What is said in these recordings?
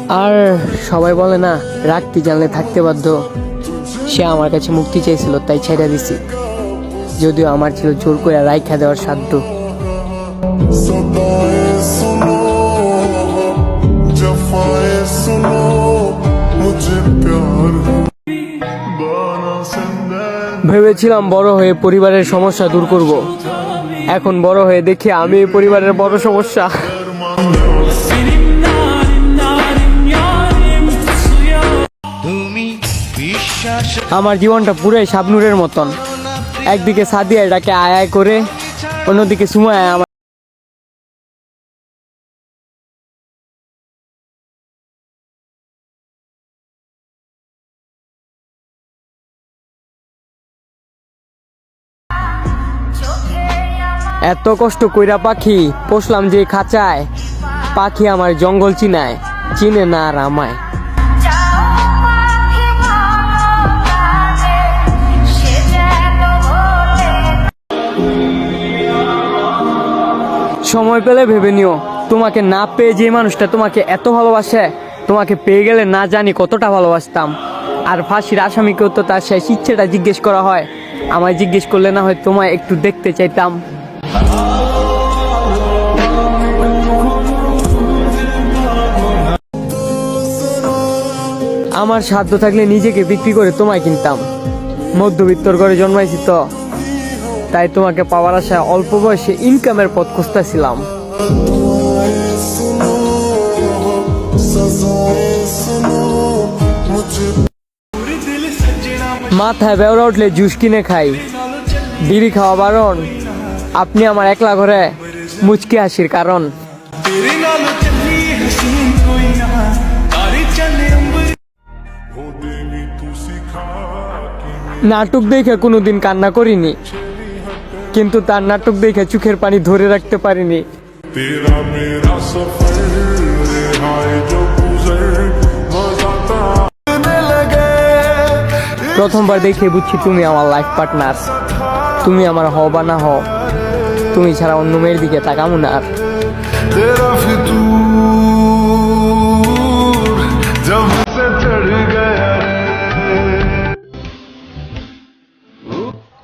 আর সবাই বলে না, রাখতে জানলে থাকতে বাধ্য। সে আমার কাছে মুক্তি চাইছিল, তাই ছেড়ে দিছি, যদিও আমার ছিল জোর করে রাইখা দেওয়ার সাধ্য। ভেবেছিলাম বড় হয়ে পরিবারের সমস্যা দূর করব, এখন বড় হয়ে দেখি আমি এই পরিবারের বড় সমস্যা। আমার জীবনটা পুরাই শাবনূরের মতন, একদিকে সাদিয়া এটাকে আয় আয় করে, অন্যদিকে সুমায়া আমার। এত কষ্ট কইরা পাখি পোষলাম যে খাঁচায়, পাখি আমার জঙ্গল চিনায়, চিনে না আর আমায়। সময় পেলে ভেবে নিও, তোমাকে না পেয়ে যে মানুষটা তোমাকে এত ভালোবাসে, তোমাকে পেয়ে গেলে না জানি কতটা ভালোবাসতাম। আর ফাঁসির আসামিকেও তো তার শেষ ইচ্ছেটা জিজ্ঞেস করা হয়, আমায় জিজ্ঞেস করলে না হয় তোমায় একটু দেখতে চাইতাম। আমার সাধ্য থাকলে নিজেকে বিক্রি করে তোমায় কিনতাম, মধ্যবিত্তর ঘরে জন্মাইছি তো, তাই তোমাকে পাওয়ার আশায় অল্প বয়সে ইনকামের পথ খুঁজতেছিলাম। মাথায় বেওরা উঠলে জুস কিনে খাই, বিড়ি খাওয়া বারণ, আপনি আমার একলা ঘরে মুচকি হাসির কারণ। নাটক দেখে কোনোদিন কান্না করিনি, কিন্তু তার নাটক দেখে চোখের পানি ধরে রাখতে পারিনি। প্রথমবার দেখে বুঝছি তুমি আমার লাইফ পার্টনার, তুমি আমার হও বা না হও, তুমি ছাড়া অন্য মেয়ের দিকে তাকামো না আর।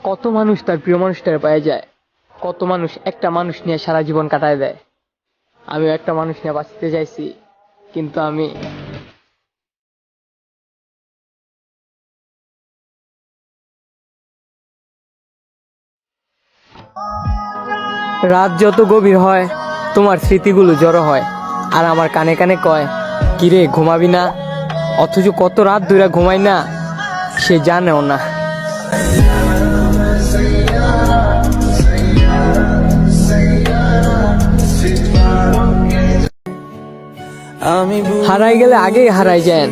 কত মানুষ তার প্রিয় মানুষটার পায়ে যায়, কত মানুষ একটা মানুষ নিয়ে সারা জীবন কাটায় দেয়। আমিও একটা মানুষ নিয়ে বাঁচতে চাইছি, কিন্তু আমি রাত যত গভীর হয় তোমার স্মৃতিগুলো জড়ো হয়, আর আমার কানে কানে কয়, কিরে ঘুমাবি না? অথচ কত রাত ধরে ঘুমাই না, সে জানেও না। হারাই গেলে আগেই হারাই যান,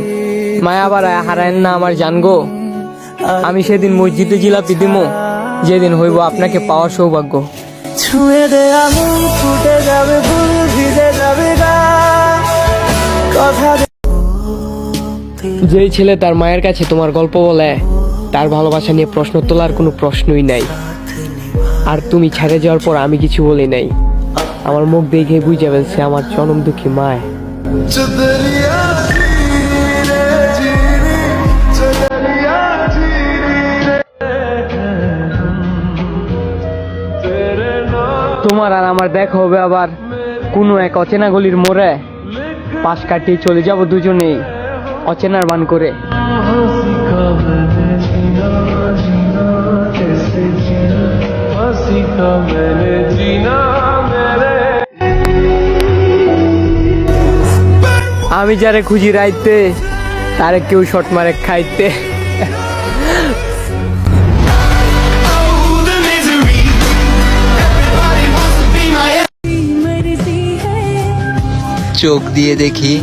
মায়া বাড়ায় হারায়েন না আমার জানগো। আমি সেদিন মসজিদে জিলাপি দিমো, যেদিন হইব আপনাকে পাওয়ার সৌভাগ্য। ছুঁয়ে দে আঙুল, ফুটে যাবে ফুল, ভিজে যাবে কথা। যেই ছেলে তার মায়ের কাছে তোমার গল্প বলে, তার ভালোবাসা নিয়ে প্রশ্ন তোলার কোনো প্রশ্নই নাই। আর তুমি ছেড়ে যাওয়ার পর আমি কিছু বলি নাই, আমার মুখ দেখে বুঝে ফেলছে আমার জনম দুঃখী মায়। তোমার আর আমার দেখা হবে আবার কোনো এক অচেনা গলির মোড়ে, পাশ কাটিয়ে চলে যাব দুজনেই অচেনার বান করে। আমি যারে খুঁজি রাইতে, তারে কেউ শট মারে খাইতে। চোখ দিয়ে দেখি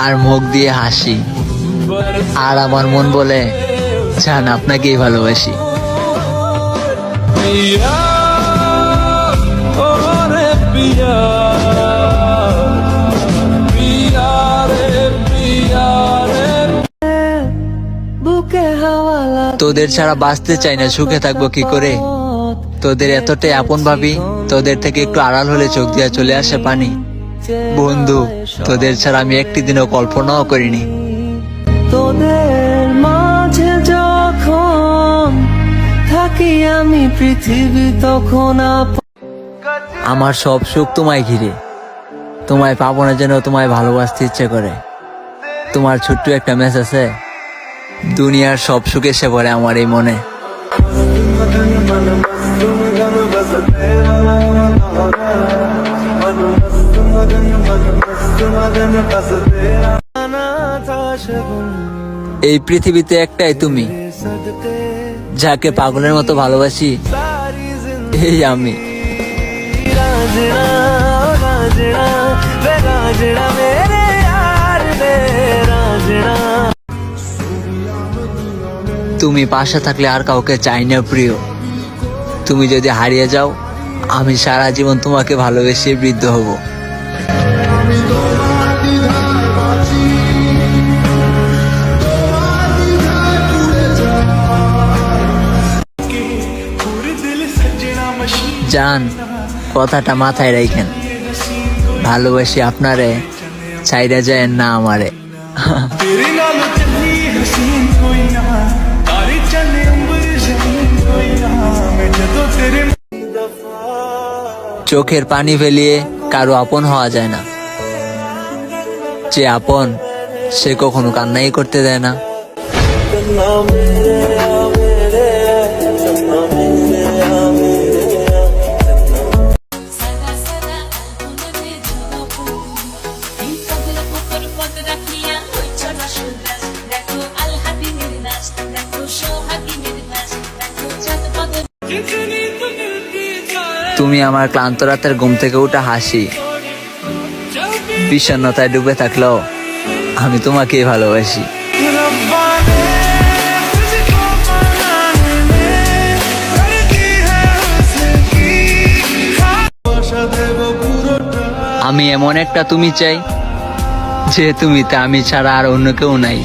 আর মুখ দিয়ে হাসি, আর আমার মন বলে জান আপনাকেই ভালোবাসি। তোদের ছাড়া বাঁচতে চাই না, সুখে থাকবো কি করে? তোদের এতটাই আপন ভাবি, তোদের থেকে একটু আড়াল হলে চোখ দিয়ে চলে আসে পানি। বন্ধু, তোদের ছাড়া আমি একটি দিনও কল্পনাও করিনি। তোদের মাঝে যখন থাকি আমি পৃথিবী তখন আমার সব সুখ তোমায় ঘিরে, তোমায় পাবো না যেন তোমায় ভালোবাসতে ইচ্ছে করে। তোমার ছোট্ট একটা মেস আছে, দুনিয়ার সব সুখ এসে পড়ে আমার এই মনে। এই পৃথিবীতে একটাই তুমি, যাকে পাগলের মতো ভালোবাসি, এই আমি। তুমি পাশে থাকলে আর কাউকে চাই না প্রিয়। তুমি যদি হারিয়ে যাও, আমি সারা জীবন তোমাকে ভালোবেসে বৃদ্ধ হব। জান, কথাটা মাথায় রাখেন, ভালোবাসি আপনারে, চাইরা যায় না আমারে। চোখের পানি ফেলিয়ে কারো আপন হওয়া যায় না, যে আপন সে কখনো কান্নাই করতে দেয় না। তুমি আমার ক্লান্ত রাতের ঘুম থেকে উঠা হাসি, বিষণ্ণতায় ডুবে থাকলেও আমি তোমাকেই ভালোবাসি। আমি এমন একটা তুমি চাই, যে তুমিতে আমি ছাড়া আর অন্য কেউ নাই।